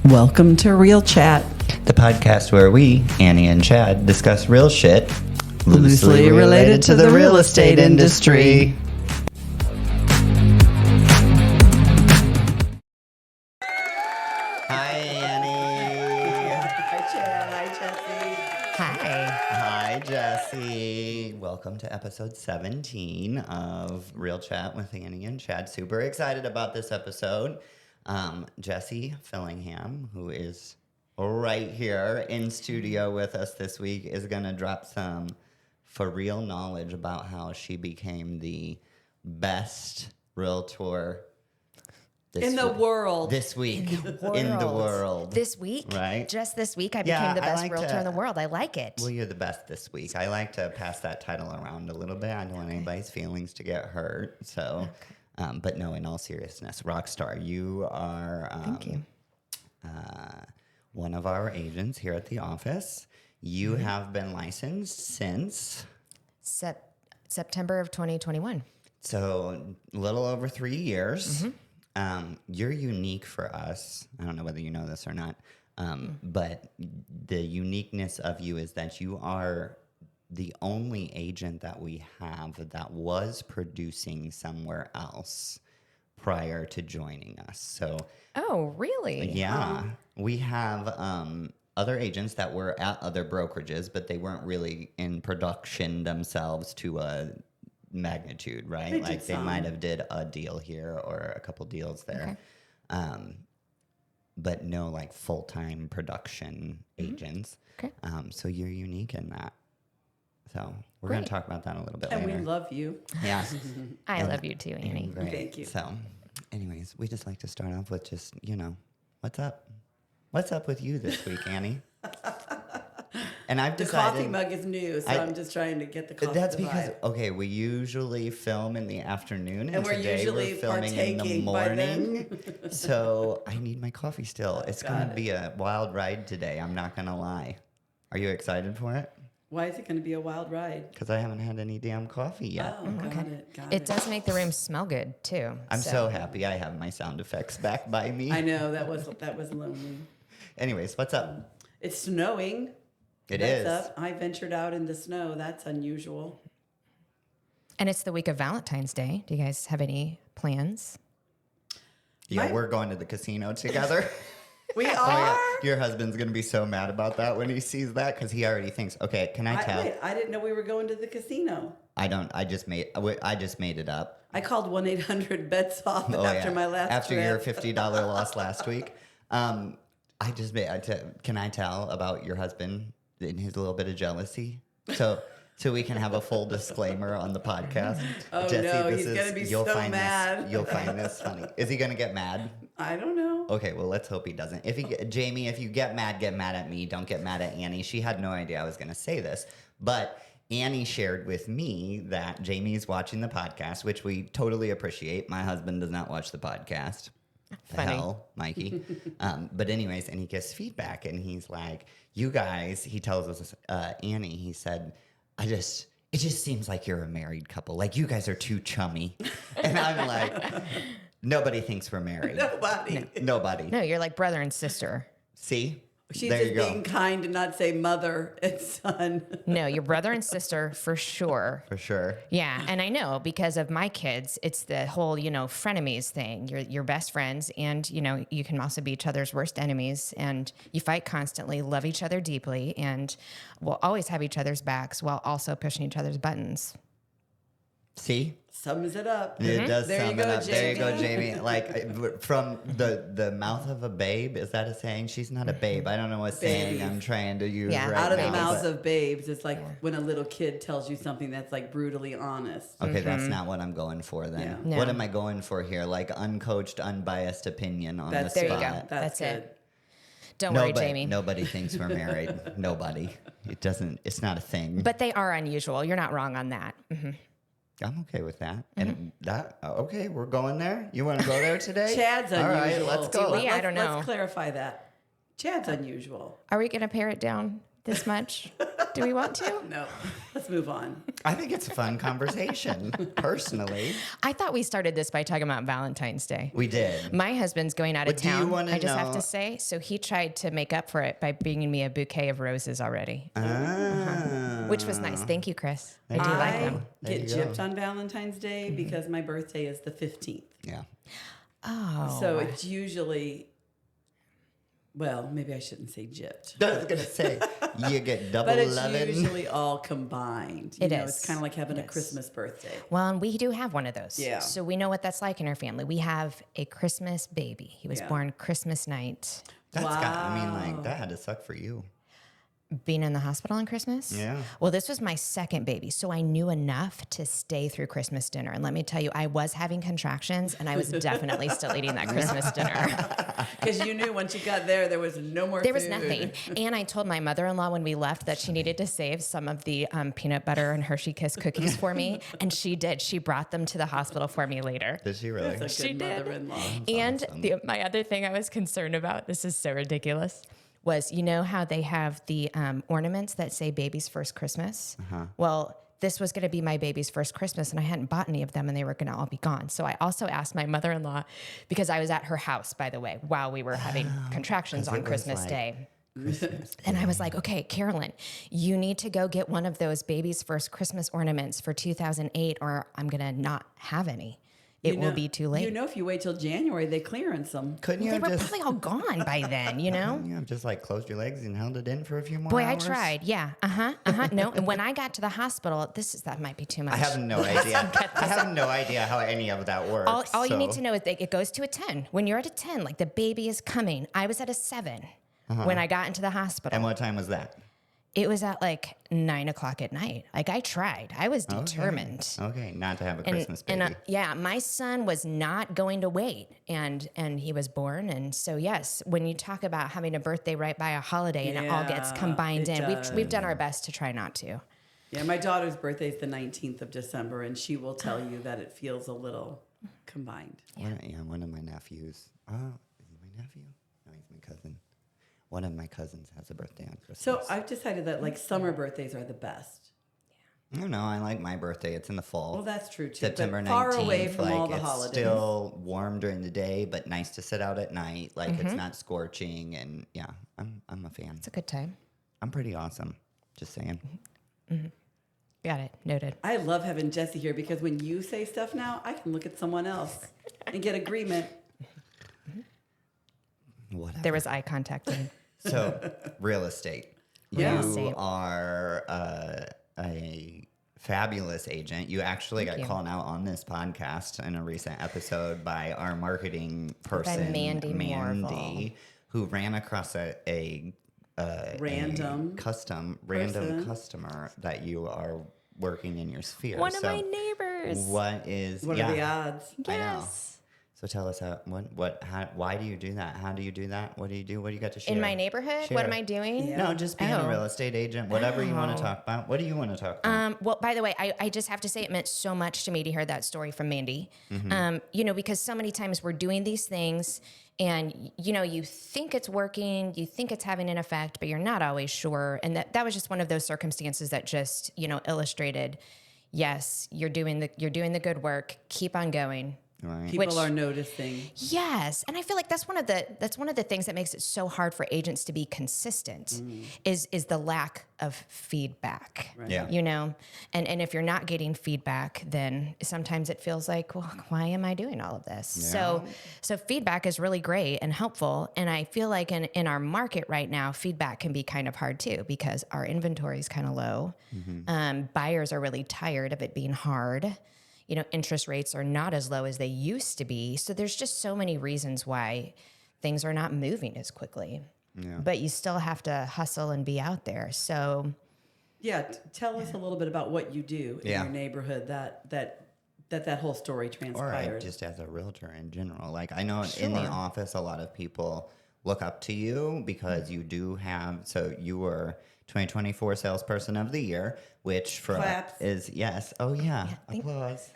Welcome to Real Chat, the podcast where we, Annie and Chad, discuss real shit loosely related to the real estate industry. Hi, Annie. Hi, Chad. Hi, Jessi. Hi, Jessi. Welcome to episode 17 of Real Chat with Annie and Chad. Super excited about this episode. Jessi Fillingham, who is right here in studio with us this week, is going to drop some for real knowledge about how she became the best realtor In the world. this week. In the world. This week? Right? Just this week, I became the best like realtor in the world. I like it. Well, you're the best this week. I like to pass that title around a little bit. I don't want anybody's feelings to get hurt. So, but no, in all seriousness, Rockstar, you are Thank you. One of our agents here at the office. You have been licensed since September of 2021. so a little over 3 years. You're unique for us. I don't know whether you know this or not, but the uniqueness of you is that you are the only agent that we have that was producing somewhere else prior to joining us. So, Oh, really? yeah, we have other agents that were at other brokerages, but they weren't really in production themselves to a magnitude, right? They might have did a deal here or a couple deals there. But no like full-time production agents. Okay. So you're unique in that. So we're going to talk about that a little bit And later. we love you. Yeah. I love you too, Annie. Great. Thank you. So anyways, we just like to start off with just, what's up? What's up with you this week, Annie? And I've The decided coffee mug is new, so I'm just trying to get the coffee. that's to because vibe. we usually film in the afternoon, and we're today usually we're filming in the partaking by then. morning. So I need my coffee still. It's Got going to it. be a wild ride today. I'm not going to lie. Are you excited for it? Why is it going to be a wild ride? Because I haven't had any damn coffee yet. Oh, got okay. it. Got It does make the room smell good too. I'm so happy I have my sound effects back by me. I know that was lonely. Anyways, what's up? It's snowing. It That's is. up. I ventured out in the snow. That's unusual. And it's the week of Valentine's Day. Do you guys have any plans? Yeah, My- we're going to the casino together. We Oh my are. God. Your husband's going to be so mad about that when he sees that because he already thinks, okay, can I tell? I didn't know we were going to the casino. I just made it up. I called 1-800-BETS off after my last After trip. your $50 loss last week. Can I tell about your husband and his little bit of jealousy? So we can have a full disclaimer on the podcast. Oh, Jessi, no, he's gonna be so mad. You'll find this funny. Is he going to get mad? I don't know. Okay, well, let's hope he doesn't. Jamie, if you get mad at me. Don't get mad at Annie. She had no idea I was going to say this, but Annie shared with me that Jamie's watching the podcast, which we totally appreciate. My husband does not watch the podcast. The Funny. hell, Mikey. But anyways, and he gets feedback, and he's like, "You guys," he tells us, Annie. He said, "It just seems like you're a married couple. Like you guys are too chummy." And I'm like, nobody thinks we're married. Nobody. No, you're like brother and sister. See? She's there just you go. being kind and not say mother and son. No, you're brother and sister for sure. For sure. Yeah, and I know because of my kids, it's the whole, frenemies thing. You're best friends, and you can also be each other's worst enemies, and you fight constantly, love each other deeply, and will always have each other's backs while also pushing each other's buttons. See? Sums it up. It does There you sum go, it up. There you go, Jamie. Jamie. Like from the mouth of a babe. Is that a saying? She's not a babe. I don't know what saying I'm trying to use Yeah. right Out of the now, mouths but- of babes, it's like when a little kid tells you something that's like brutally honest. Okay, that's not what I'm going for then. Yeah. No. What am I going for here? Like uncoached, unbiased opinion on That's the There you spot. go. That's That's good. it. Don't worry, Nobody, Jamie. nobody thinks we're married. Nobody. It doesn't. It's not a thing. But they are unusual. You're not wrong on that. Mm-hmm. I'm okay with that. And that. Okay, we're going there. You want to go there today? Chad's unusual. All right, let's go. Yeah, I don't know. Let's clarify that. Chad's unusual. Are we going to pare it down this much? Do we want to? No, let's move on. I think it's a fun conversation, personally. I thought we started this by talking about Valentine's Day. We did. My husband's going out of But do you town. wanna I just have know- to say. So he tried to make up for it by bringing me a bouquet of roses already, which was nice. Thank you, Chris. I do like I them. There get you go. gypped on Valentine's Day because my birthday is the 15th. Yeah. Oh. So it's usually, well, maybe I shouldn't say gypped. I was going to say, you get double But it's lovin'. usually all combined. It It's is. kind of like having a Yes. Christmas birthday. Well, and we do have one of those. Yeah. So we know what that's like in our family. We have a Christmas baby. He was Yeah. born Christmas night. That had to suck for you. Being in the hospital on Christmas? Yeah. Well, this was my second baby, so I knew enough to stay through Christmas dinner. And let me tell you, I was having contractions, and I was definitely still eating that Christmas dinner. Because you knew once you got there was no more There was food. nothing. And I told my mother-in-law when we left that she needed to save some of the peanut butter and Hershey Kiss cookies for me, and she did. She brought them to the hospital for me later. Did she really? That's a good She did. mother-in-law. And my other thing I was concerned about, this is so ridiculous, was you know how they have the ornaments that say baby's first Christmas? Well, this was going to be my baby's first Christmas, and I hadn't bought any of them, and they were going to all be gone. So I also asked my mother-in-law, because I was at her house, by the way, while we were having contractions 'cause on it was Christmas like- Day. And I was like, okay, Carolyn, you need to go get one of those baby's first Christmas ornaments for 2008, or I'm going to not have any. It will be too late. You know, if you wait till January, they clearance them. Couldn't you They have were just, probably all gone by then, you know? couldn't you have just like closed your legs and held it in for a few more Boy, hours? I tried. Yeah. No. And when I got to the hospital, that might be too much. I have no idea. I have no idea how any of that works. All you need to know is that it goes to a 10. When you're at a 10, like the baby is coming. I was at a 7 when I got into the hospital. And what time was that? It was at like 9:00 at night. Like I tried. I was determined. Okay, not to have a Christmas baby. And yeah, my son was not going to wait, and he was born. And so yes, when you talk about having a birthday right by a holiday and it all gets Yeah, combined it in, does. we've done our best to try not to. Yeah, my daughter's birthday is the 19th of December, and she will tell you that it feels a little combined. One of my nephews. Oh, is he my nephew? No, he's my cousin. One of my cousins has a birthday on Christmas. So I've decided that like summer birthdays are the best. I don't know. I like my birthday. It's in the fall. Well, that's true too. September but far 19th. away from like, all the it's holidays. still warm during the day, but nice to sit out at night. Like it's not scorching, and yeah, I'm a fan. It's a good time. I'm pretty awesome. Just saying. Got it. Noted. I love having Jessi here because when you say stuff now, I can look at someone else and get agreement. Whatever. There was eye contact. So, real estate. Yeah. You Real estate. are a fabulous agent. You actually got you. called out on this podcast in a recent episode by our marketing person, Mandy Morville. who ran across a Random customer that you are working in your sphere. One of So my neighbors. What is? What are the odds? I know. Yes. So tell us why do you do that? How do you do that? What do you do? What do you got to share? In my neighborhood, Share. what am I doing? Yeah. No, just being a Oh. real estate agent, whatever you want Oh. to talk about. What do you want to talk about? Well, by the way, I just have to say it meant so much to me to hear that story from Mandy. Because so many times we're doing these things and, you think it's working, you think it's having an effect, but you're not always sure. And that was just one of those circumstances that just, illustrated, yes, you're doing the good work. Keep on going. Right. People are noticing. Yes, and I feel like that's one of the things that makes it so hard for agents to be consistent is the lack of feedback. Right. Yeah. And if you're not getting feedback, then sometimes it feels like, well, why am I doing all of this? Yeah. So feedback is really great and helpful, and I feel like in our market right now, feedback can be kind of hard too because our inventory is kind of low. Buyers are really tired of it being hard. Interest rates are not as low as they used to be. So there's just so many reasons why things are not moving as quickly. Yeah. But you still have to hustle and be out there. So Yeah, tell us a little bit about what you do in Yeah. your neighborhood that whole story Or transpired. just as a realtor in general. Like I know in the Sure. office, a lot of people look up to you because you do have. So you were 2024 Salesperson of the Year, which for Claps. is yes. Oh yeah, applause.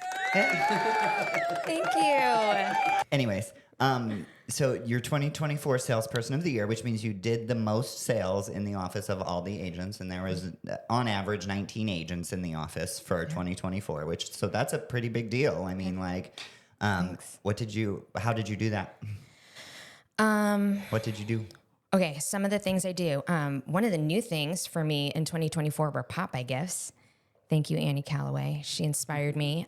thank you. Anyways, So you're 2024 Salesperson of the Year, which means you did the most sales in the office of all the agents, and there was, on average, 19 agents in the office for 2024. So that's a pretty big deal. I mean, like, how did you do that? What did you do? Okay, some of the things I do. One of the new things for me in 2024 were pop-by gifts. Thank you, Annie Calloway. She inspired me,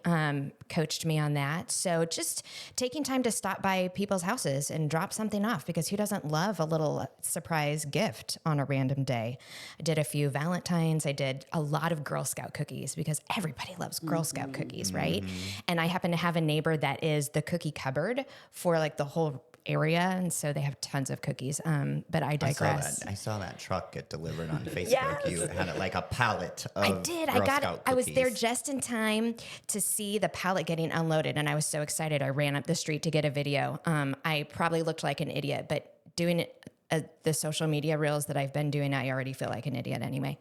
coached me on that. So just taking time to stop by people's houses and drop something off, because who doesn't love a little surprise gift on a random day? I did a few Valentines. I did a lot of Girl Scout cookies, because everybody loves Girl Scout cookies, right? And I happen to have a neighbor that is the cookie cupboard for like the whole area, and so they have tons of cookies. But I digress. I saw that truck get delivered on Facebook. Yes. You had it like a pallet of I did. Girl Scout I was there cookies. just in time to see the pallet getting unloaded, and I was so excited. I ran up the street to get a video. I probably looked like an idiot, but doing it, the social media reels that I've been doing, I already feel like an idiot anyway.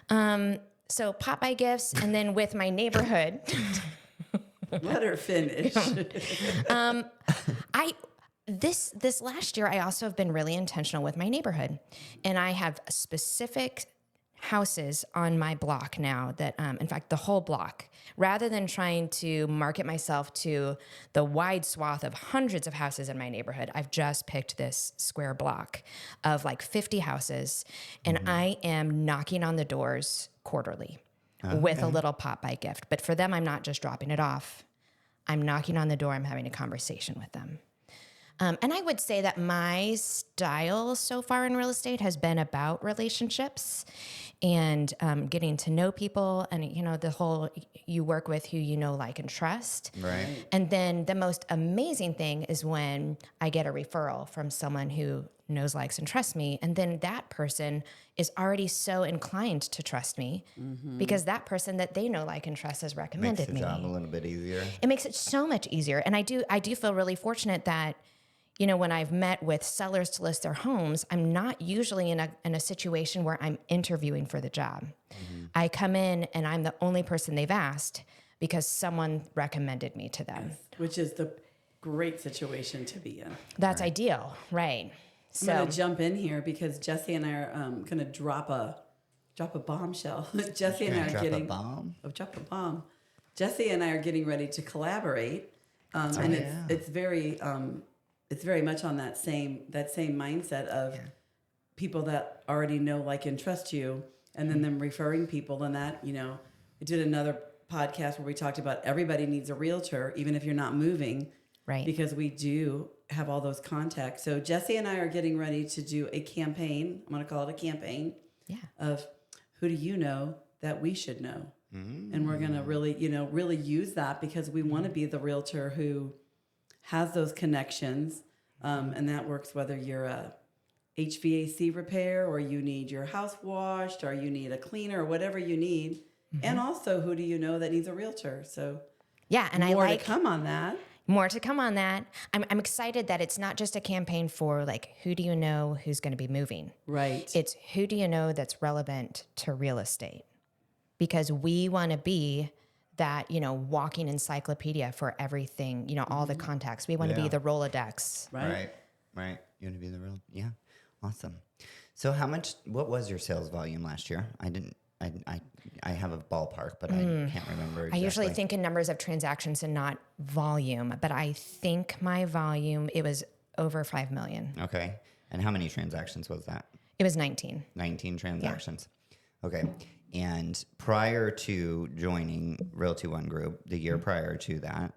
So pop-by gifts, and then with my neighborhood. Let her finish. This last year, I also have been really intentional with my neighborhood, and I have specific houses on my block now that, in fact, the whole block, rather than trying to market myself to the wide swath of hundreds of houses in my neighborhood, I've just picked this square block of like 50 houses, and I am knocking on the doors quarterly with a little pop-by gift. But for them, I'm not just dropping it off. I'm knocking on the door. I'm having a conversation with them. And I would say that my style so far in real estate has been about relationships and getting to know people, and the whole you work with who you know, like, and trust. Right. And then the most amazing thing is when I get a referral from someone who knows, likes, and trusts me, and then that person is already so inclined to trust me because that person that they know, like, and trust has recommended Makes the me. job a little bit easier. It makes it so much easier. And I do feel really fortunate that, when I've met with sellers to list their homes, I'm not usually in a situation where I'm interviewing for the job. I come in and I'm the only person they've asked because someone recommended me to them. Which is the great situation to be in. That's ideal, right? I'm going to jump in here because Jessi and I are going to drop a bombshell. Jessi and I are getting drop a bomb. Jessi and I are getting ready to collaborate, it's very much on that same mindset of people that already know, like, and trust you, and then them referring people. And that, we did another podcast where we talked about everybody needs a realtor, even if you're not moving, right? Because we do have all those contacts. So Jessi and I are getting ready to do a campaign. I'm going to call it a campaign of who do you know that we should know, and we're going to really use that because we want to be the realtor who has those connections, and that works whether you're a HVAC repair or you need your house washed or you need a cleaner or whatever you need. And also, who do you know that needs a realtor? So and more to come on that. More to come on that. I'm excited that it's not just a campaign for, like, who do you know who's going to be moving? Right. It's who do you know that's relevant to real estate? Because we want to be that, walking encyclopedia for everything, all the contacts. We want to be the Rolodex. Right. You want to be the real, awesome. So what was your sales volume last year? I have a ballpark, but I can't remember exactly. I usually think in numbers of transactions and not volume, but I think my volume, it was over 5 million. Okay. And how many transactions was that? It was 19. 19 transactions. Yeah. Okay. And prior to joining Realty One Group, the year prior to that,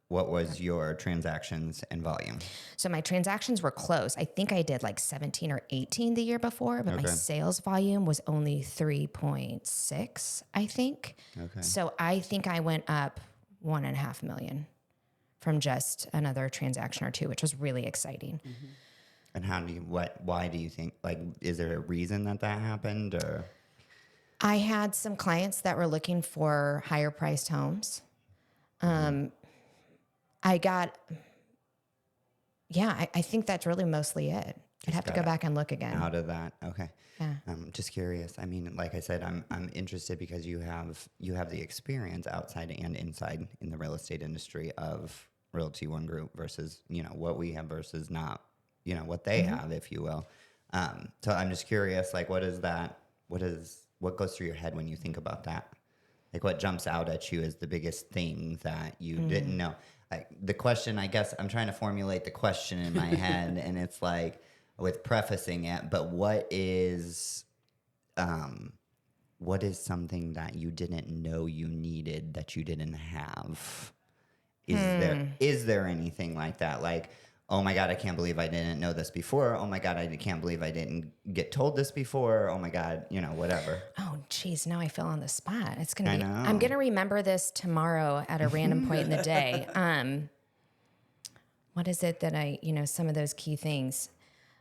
what was your transactions and volume? So my transactions were close. I think I did like 17 or 18 the year before, but my sales volume was only 3.6, I think. Okay. So I think I went up 1.5 million from just another transaction or two, which was really exciting. And why do you think, like, is there a reason that happened, or? I had some clients that were looking for higher priced homes. I think that's really mostly it. I'd have to go back and look again. Out of that, okay. Yeah. I'm just curious. I mean, like I said, I'm interested because you have the experience outside and inside in the real estate industry of Realty One Group versus, what we have versus not, what they have, if you will. So I'm just curious, like, what goes through your head when you think about that? Like, what jumps out at you as the biggest thing that you didn't know? Like, the question, I guess I'm trying to formulate the question in my head, and it's like, with prefacing it, but what is something that you didn't know you needed that you didn't have? Is there anything like that? Like, oh my God, I can't believe I didn't know this before. Oh my God, I can't believe I didn't get told this before. Oh my God, whatever. Oh, geez, now I feel on the spot. It's gonna I be. know. I'm gonna remember this tomorrow at a random point in the day. What is it that some of those key things?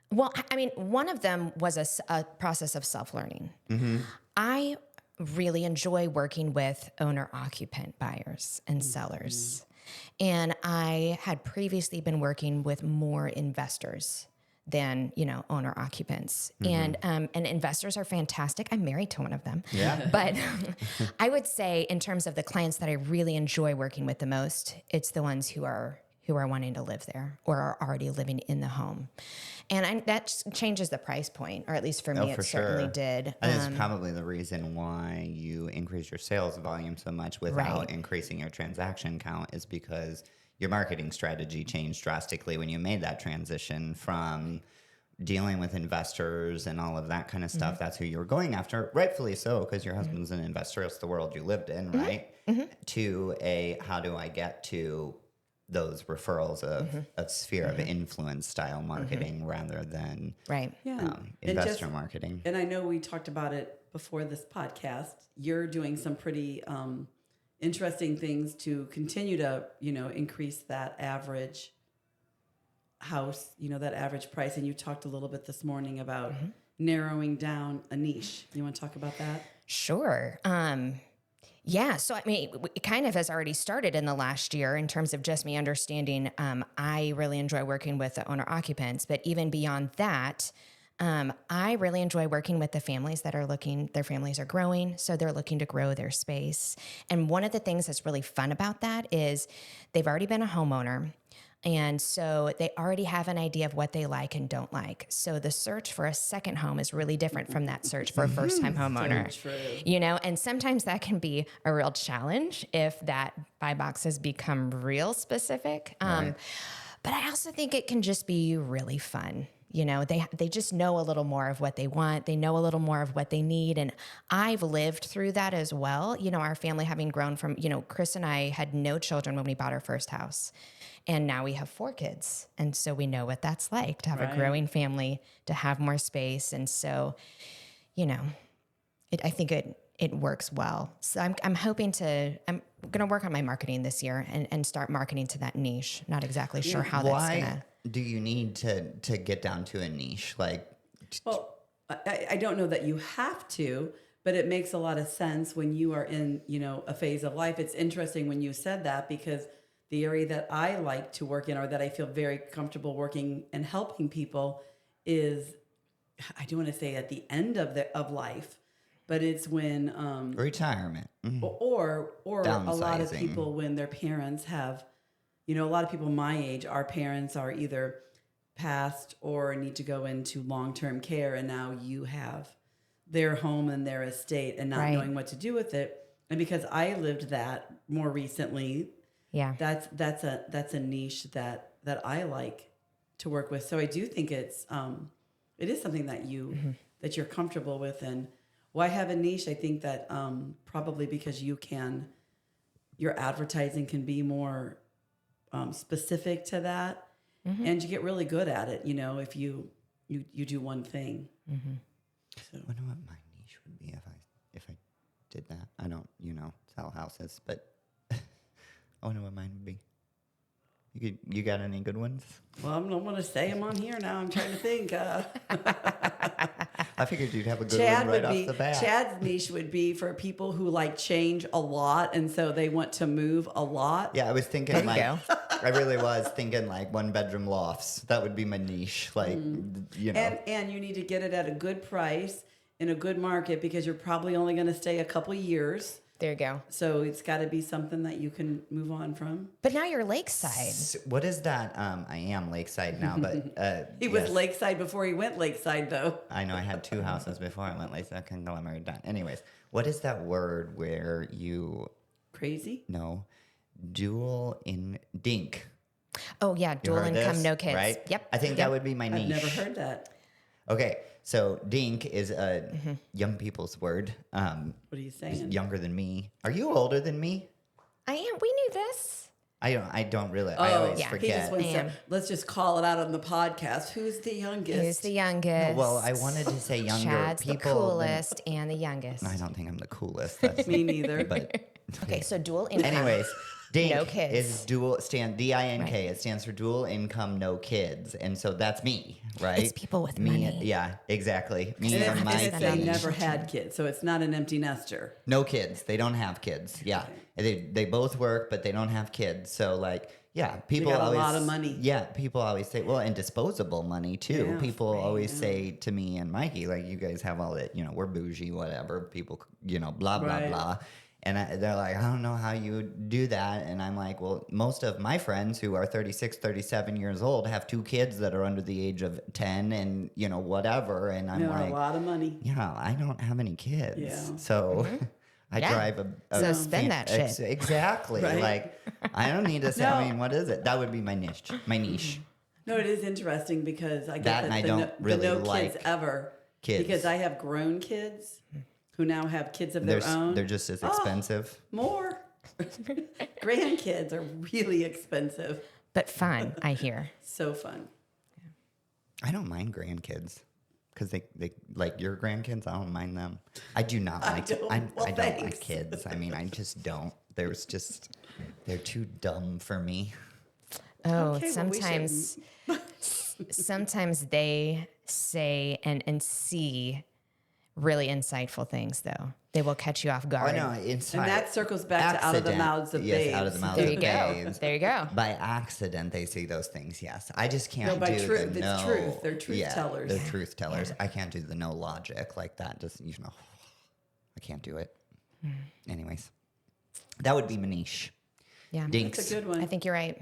Well, I mean, one of them was a process of self-learning. I really enjoy working with owner-occupant buyers and sellers. And I had previously been working with more investors than, owner-occupants. And investors are fantastic. I'm married to one of them. Yeah. But I would say in terms of the clients that I really enjoy working with the most, it's the ones who are wanting to live there or are already living in the home. And that changes the price point, or at least for me, it certainly did. And it's probably the reason why you increase your sales volume so much without increasing your transaction count, is because your marketing strategy changed drastically when you made that transition from dealing with investors and all of that kind of stuff. That's who you were going after, rightfully so, because your husband's an investor. It's the world you lived in, right? To how do I get to those referrals of a sphere of influence style marketing rather than investor marketing. And I know we talked about it before this podcast. You're doing some pretty interesting things to continue to, increase that average house, that average price. And you talked a little bit this morning about narrowing down a niche. You want to talk about that? Sure. Yeah, so I mean, it kind of has already started in the last year in terms of just me understanding. I really enjoy working with the owner occupants, but even beyond that, I really enjoy working with the families that are their families are growing, so they're looking to grow their space. And one of the things that's really fun about that is they've already been a homeowner. And so they already have an idea of what they like and don't like. So the search for a second home is really different from that search for a first-time homeowner. So true. And sometimes that can be a real challenge if that buy box has become real specific. But I also think it can just be really fun. They just know a little more of what they want. They know a little more of what they need. And I've lived through that as well. Our family having grown from, Chris and I had no children when we bought our first house. And now we have 4 kids. And so we know what that's like to have a growing family, to have more space. And so, I think it works well. So I'm going to work on my marketing this year and start marketing to that niche. Not exactly sure how that's going to. Why do you need to get down to a niche? Well, I don't know that you have to, but it makes a lot of sense when you are in, a phase of life. It's interesting when you said that, because the area that I like to work in, or that I feel very comfortable working and helping people, is, I don't want to say at the end of life, but it's when retirement or a lot of people when their parents have, a lot of people my age, our parents are either passed or need to go into long-term care, and now you have their home and their estate and not knowing what to do with it. And because I lived that more recently, that's a niche that I like to work with. So I do think it is something that that you're comfortable with. And why have a niche? I think that probably because your advertising can be more specific to that, and you get really good at it. If you do one thing. So. I wonder what my niche would be if I did that. I don't sell houses, but I wonder what mine would be. You got any good ones? Well, I don't want to say them on here now. I'm trying to think. I figured you'd have a good one right off the bat. Chad's niche would be for people who like change a lot, and so they want to move a lot. Yeah, I was thinking I really was thinking 1-bedroom lofts. That would be my niche. And you need to get it at a good price in a good market, because you're probably only going to stay a couple years. There you go. So it's got to be something that you can move on from. But now you're lakeside. What is that? I am lakeside now, but He was yes. lakeside before he went lakeside, though. I know I had 2 houses before I went lakeside. Conglomerate done. Anyways, what is that word where you Crazy? dual in dink? Oh yeah, You dual heard income, this, no kids. right? Yep. I think that would be my niche. I've never heard that. Okay, so dink is a young people's word. What are you saying? Younger than me. Are you older than me? I am. We knew this. I don't really. I always yeah. He forget. just wants I to, am. let's just call it out on the podcast. Who's the youngest? Who's the youngest? Well, I wanted to say younger Chad's people. the coolest and the youngest. I don't think I'm the coolest. That's Me neither. but Okay, so dual income. anyways, dink No kids. is DINK. It stands for dual income, no kids, and so that's me, right? It's people with me. money. Yeah, exactly. Me And and it's, my and it's they kids. never had kids, so it's not an empty nester. No kids. They don't have kids. Yeah, they both work, but they don't have kids. So like, yeah, people got a always lot of money. Yeah, people always say, well, and disposable money too. Yeah, People right, always say to me and Mikey, like, you guys have all that, we're bougie, whatever. People, blah blah Right. blah. And they're like, I don't know how you would do that. And I'm like, well, most of my friends who are 36, 37 years old have 2 kids that are under the age of 10 and, whatever. And I'm like, a lot of money. yeah, I don't have any kids. Yeah. So I Yeah. drive a So spend that shit. Exactly. Right. Like, I don't need to say, No. I mean, what is it? That would be my niche. My niche. No, it is interesting because I That get and that I the don't no, really the no like kids ever. kids. Because I have grown kids who now have kids of their own. They're just as expensive. More. Grandkids are really expensive. But fun, I hear. So fun. I don't mind grandkids. Because they like your grandkids, I don't mind them. I do not like don't. I Well, don't thanks. like kids. I mean, I just don't. They're too dumb for me. Oh, Okay, well, we sometimes they say and see really insightful things, though. They will catch you off I guard. know. Inside, And that circles back to out of the mouths of yes, babes. out of the mouths There of you go. babes. There you go. By accident, they see those things. Yes, I just can't No, by do truth. the It's no. truth. They're truth tellers. They're truth tellers. I can't do the no logic like that. Just I can't do it. Anyways, that would be my niche. Yeah. Dinks, That's a good one. I think you're right.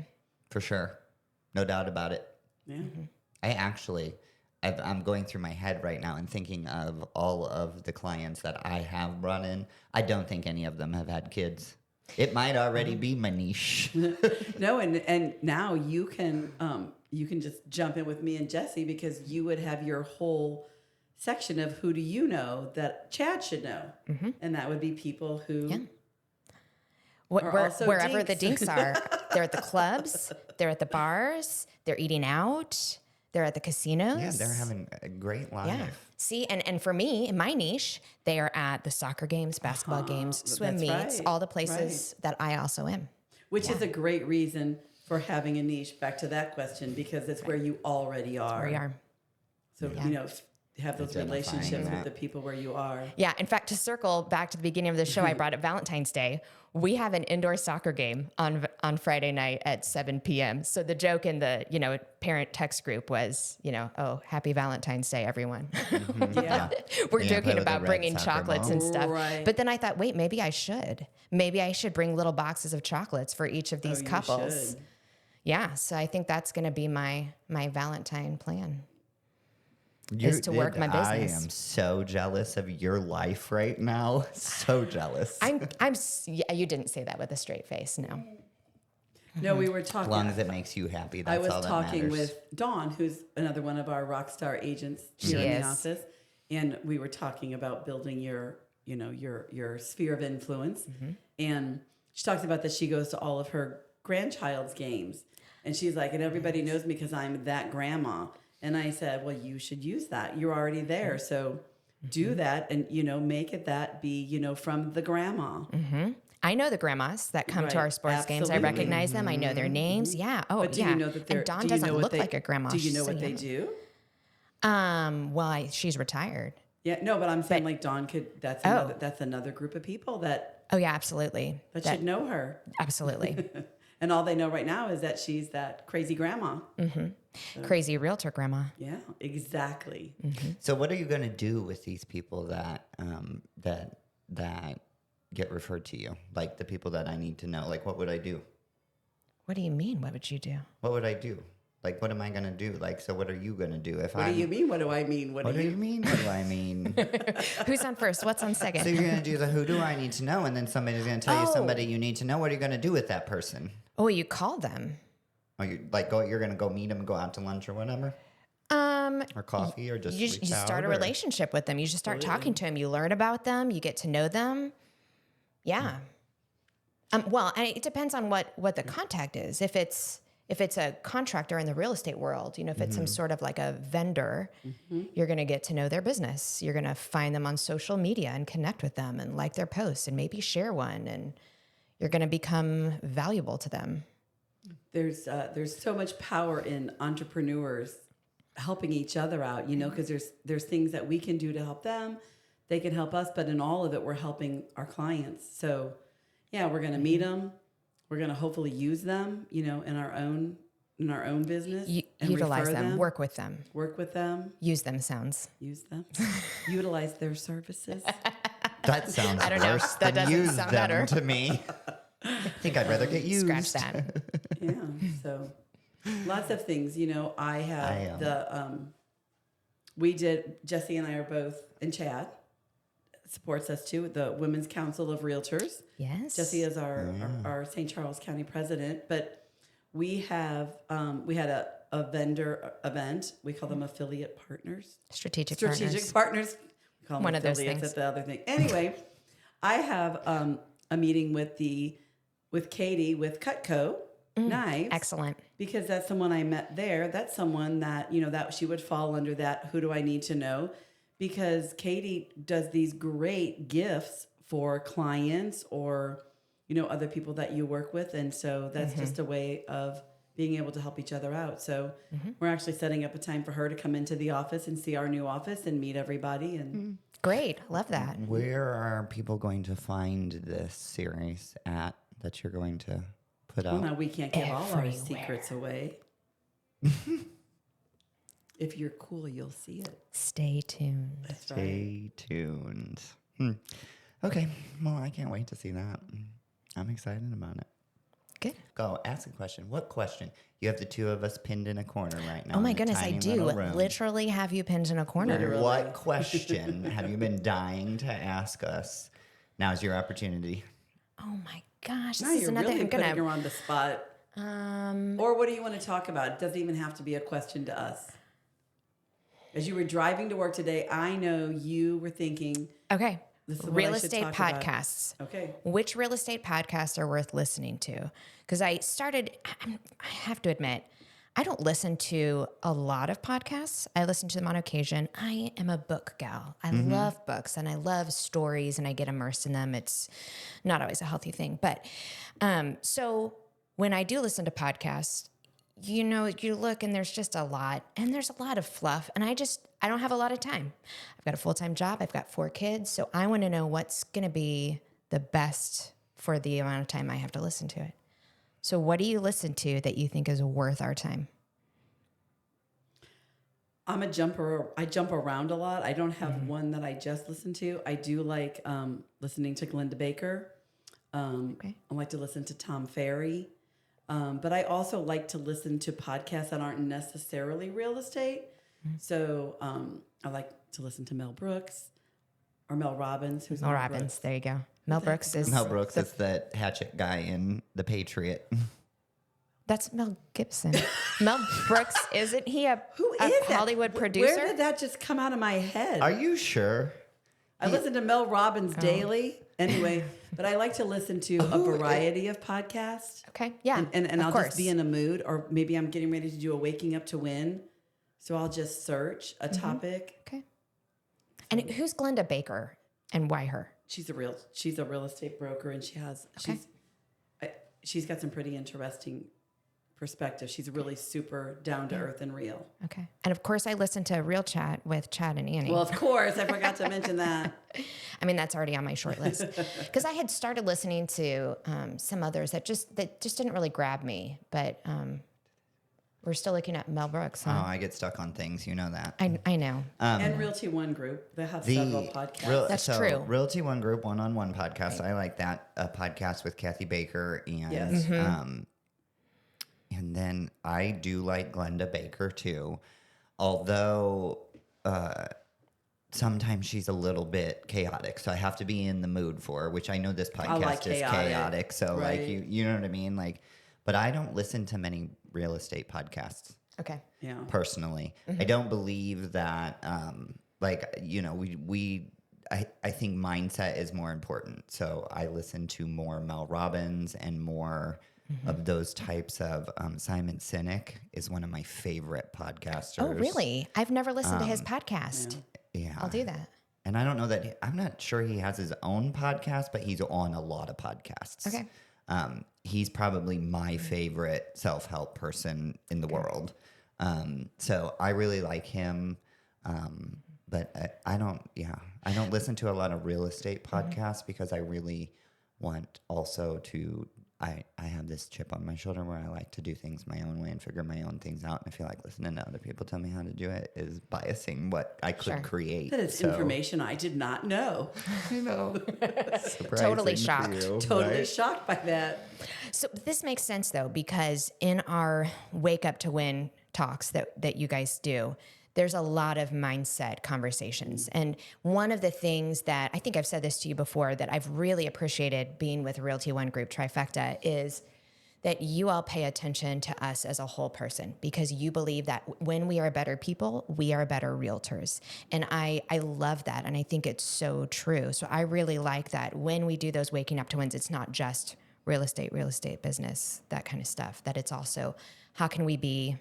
for sure, no doubt about it. Yeah. I actually, I'm going through my head right now and thinking of all of the clients that I have brought in. I don't think any of them have had kids. It might already be my niche. No, and now you can just jump in with me and Jessi because you would have your whole section of who do you know that Chad should know, and that would be people who are also Wherever the dinks. dinks are, they're at the clubs, they're at the bars, they're eating out, they're at the casinos. Yeah, they're having a great life. Yeah. See, and for me, in my niche, they are at the soccer games, basketball games, swim that's meets, right, all the places that I also am. which is a great reason for having a niche. Back to that question, because it's where you already are. Where we are. So have those Identifying relationships that. with the people where you are. Yeah. In fact, to circle back to the beginning of the show, I brought up Valentine's Day. We have an indoor soccer game on Friday night at 7 p.m. So the joke in the parent text group was oh, happy Valentine's Day, everyone. Yeah. We're Yeah, play joking with the about red bringing soccer chocolates ball. and stuff. Right. But then I thought, wait, maybe I should. Maybe I should bring little boxes of chocolates for each of these you couples. should. Yeah, so I think that's going to be my Valentine plan. Is to work my I business. am so jealous of your life right now. So jealous. Yeah, you didn't say that with a straight face, no. No, we were As talking. long as it makes you happy, that's I was all that talking matters. with Dawn, who's another one of our rock star agents She here in is. the office, and we were talking about building your sphere of influence. And she talks about that she goes to all of her grandchild's games, and she's like, and everybody knows me because I'm that grandma. And I said, well, you should use that. You're already there, so do that, and make it that be from the grandma. I know the grandmas that come to Right, our sports games. I absolutely. recognize them. I know their names. Yeah. Oh, But do yeah. you know that they're? And Dawn do you doesn't know what look they- like a grandma. Do you know She's what so they young. do? Well, she's retired. Yeah, no, but I'm saying like Dawn could. That's another group of people that Oh yeah, absolutely. should know her. Absolutely. And all they know right now is that she's that crazy grandma. Crazy realtor grandma. Yeah, exactly. So what are you going to do with these people that get referred to you? Like the people that I need to know. Like, what would I do? What do you mean? What would you do? What would I do? Like, what am I going to do? Like, so what are you going to do? What do you mean? What do I mean? What do you mean? What do I mean? Who's on first? What's on second? So you're going to do the who do I need to know, and then somebody's going to tell you somebody you need to know. What are you going to do with that person? Oh, you call them. Are you like you're going to go meet them and go out to lunch or whatever? Or coffee or just you reach out, start a or- relationship with them. You just start talking to them. You learn about them. You get to know them. Yeah. Well, and it depends on what the contact is. If it's a contractor in the real estate world, if it's some sort of like a vendor, you're going to get to know their business. You're going to find them on social media and connect with them and like their posts and maybe share one, and you're going to become valuable to them. There's so much power in entrepreneurs helping each other out, because there's things that we can do to help them. They can help us, but in all of it, we're helping our clients. So, yeah, we're going to meet them. We're going to hopefully use them, in our own business. And Utilize refer them, work with them. Work with them. Use them sounds. Use them. Utilize their services. That sounds I don't know. worse That than doesn't use sound them better. to me. I think I'd rather get used. Scratch that. Yeah. So lots of things, I have we did, Jessi and I are both, and Chad supports us too, the Women's Council of Realtors. Yes. Jessi is our St. Charles County president, but we have, we had a vendor event. We call them affiliate partners. Strategic partners. We call them One of those affiliates things. at the other thing. Anyway, I have a meeting with Katie with Cutco Knives. Excellent. Because that's someone I met there. That's someone that, that she would fall under that, who do I need to know? Because Katie does these great gifts for clients or, other people that you work with. And so that's just a way of being able to help each other out. So we're actually setting up a time for her to come into the office and see our new office and meet everybody. And Great. Love that. Where are people going to find this series at that you're going to put out? well, now we can't give all our Everywhere. secrets away. If you're cool, you'll see it. Stay tuned. That's right. Stay tuned. Okay. Well, I can't wait to see that. I'm excited about it. Good. Go ask a question. What question? You have the two of us pinned in a corner right now. Oh my in a goodness, I tiny do little room. literally have you pinned in a corner. Literally. What question have you been dying to ask us? Now's your opportunity. Oh my gosh, Now this is you're another. really I'm putting her gonna. on the spot. Or what do you want to talk about? It doesn't even have to be a question to us. As you were driving to work today, I know you were thinking, Okay. this is what Real I should estate talk about. podcasts. Okay. Which real estate podcasts are worth listening to? Because I have to admit, I don't listen to a lot of podcasts. I listen to them on occasion. I am a book gal. I love books and I love stories and I get immersed in them. It's not always a healthy thing. But so when I do listen to podcasts, you look and there's just a lot and there's a lot of fluff and I don't have a lot of time. I've got a full-time job. I've got 4 kids. So I want to know what's going to be the best for the amount of time I have to listen to it. So what do you listen to that you think is worth our time? I'm a jumper. I jump around a lot. I don't have one that I just listen to. I do like listening to Glenda Baker. Okay. I like to listen to Tom Ferry. But I also like to listen to podcasts that aren't necessarily real estate. So I like to listen to Mel Brooks or Mel Robbins. Who's Mel Mel Robbins. Brooks? There you go. Mel Brooks is Mel Brooks is the hatchet guy in The Patriot. that's Mel Gibson. Mel Brooks, isn't he a Who is that? Hollywood producer? Where did that just come out of my head? Are you sure? I listen to Mel Robbins daily. Anyway, but I like to listen to a variety of podcasts. Okay. Yeah. And of I'll course. just be in a mood, or maybe I'm getting ready to do a waking up to win. So I'll just search a topic. Okay. And who's Glenda Baker and why her? She's a real estate broker, and she's got some pretty interesting perspective. She's really super down to earth and real. Okay. And of course, I listen to Real Chat with Chad and Annie. Well, of course, I forgot to mention that. I mean, that's already on my short list because I had started listening to some others that just didn't really grab me. But We're still looking at Mel Brooks, huh? Oh, I get stuck on things. You know that. I know. And Realty One Group. They have several podcasts. That's true. Realty One Group, one-on-one podcast. Right. I like that podcast with Kathy Baker. And and then I do like Glenda Baker too. Although sometimes she's a little bit chaotic. So I have to be in the mood for her, which I know this podcast is chaotic. So right. like you know what I mean? Like, but I don't listen to many real estate podcasts. Okay. Yeah. Personally, I don't believe that. Like you know, I think mindset is more important. So I listen to more Mel Robbins and more of those types of. Simon Sinek is one of my favorite podcasters. Oh, really? I've never listened to his podcast. Yeah, I'll do that. And I don't know that I'm not sure he has his own podcast, but he's on a lot of podcasts. Okay. He's probably my favorite self-help person in the world. So I really like him. But I don't listen to a lot of real estate podcasts because I really want also to, I have this chip on my shoulder where I like to do things my own way and figure my own things out. And I feel like listening to other people tell me how to do it is biasing what I could create. That is information I did not know. I know. Totally shocked. Totally shocked by that. So this makes sense though, because in our Wake Up to Win talks that you guys do, there's a lot of mindset conversations. And one of the things that I think I've said this to you before that I've really appreciated being with Realty One Group Trifecta is that you all pay attention to us as a whole person because you believe that when we are better people, we are better realtors. And I love that. And I think it's so true. So I really like that when we do those Waking Up to Wins, it's not just real estate business, that kind of stuff, that it's also how can we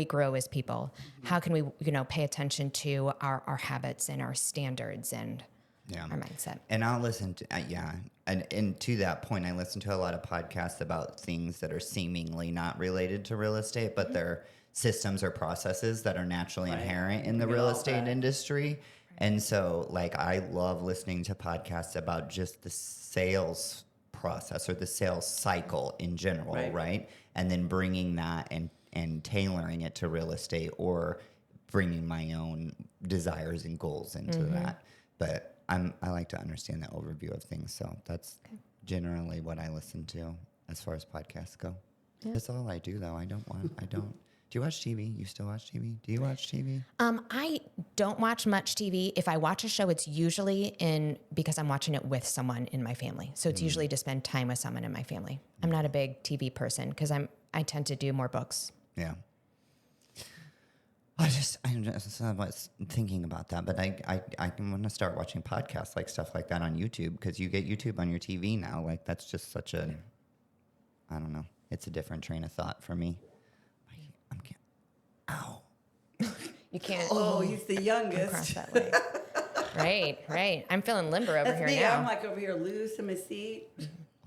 grow as people? How can we, pay attention to our habits and our standards and our mindset? And I'll listen to, and to that point, I listen to a lot of podcasts about things that are seemingly not related to real estate, but they're systems or processes that are naturally inherent in the real estate industry. And so, like, I love listening to podcasts about just the sales process or the sales cycle in general, right? And then bringing that and tailoring it to real estate or bringing my own desires and goals into that. But I like to understand the overview of things. So that's generally what I listen to as far as podcasts go. Yeah. That's all I do though. I don't. Do you watch TV? You still watch TV? Do you watch TV? I don't watch much TV. If I watch a show, it's usually because I'm watching it with someone in my family. So it's usually to spend time with someone in my family. I'm not a big TV person because I tend to do more books. Yeah. I was thinking about that, but I want to start watching podcasts, like stuff like that on YouTube, because you get YouTube on your TV now. Like that's just such a, I don't know. It's a different train of thought for me. Ow. You can't. Oh, he's the youngest. Cross that way. Right. I'm feeling limber over here now. I'm like over here loose in my seat.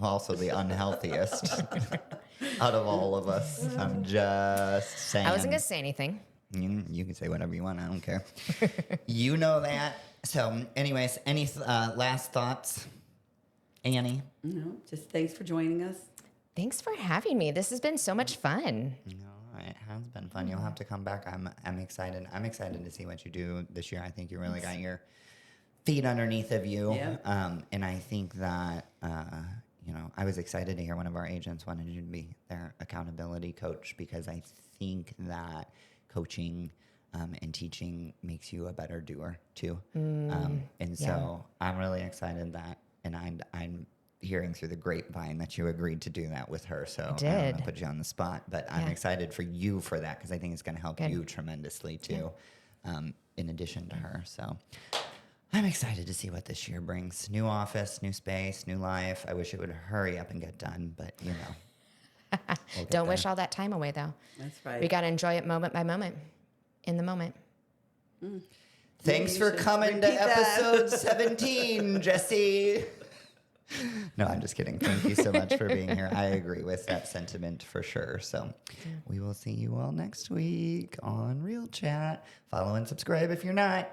Also the unhealthiest out of all of us. I'm just saying. I wasn't going to say anything. You can say whatever you want. I don't care. You know that. So anyways, any last thoughts, Annie? No, just thanks for joining us. Thanks for having me. This has been so much fun. No, it has been fun. You'll have to come back. I'm excited. I'm excited to see what you do this year. I think you really got your feet underneath of you. Yeah. And I think that, I was excited to hear one of our agents wanted you to be their accountability coach because I think that coaching and teaching makes you a better doer too. And so I'm really excited that, and I'm hearing through the grapevine that you agreed to do that with her. So I don't want to put you on the spot, but I'm excited for you for that because I think it's going to help you tremendously too, in addition to her. So I'm excited to see what this year brings. New office, new space, new life. I wish it would hurry up and get done, but we'll Don't wish all that time away though. That's right. We got to enjoy it moment by moment, in the moment. Thanks for coming to episode 17, Jessi. No, I'm just kidding. Thank you so much for being here. I agree with that sentiment for sure. So we will see you all next week on Real Chat. Follow and subscribe if you're not.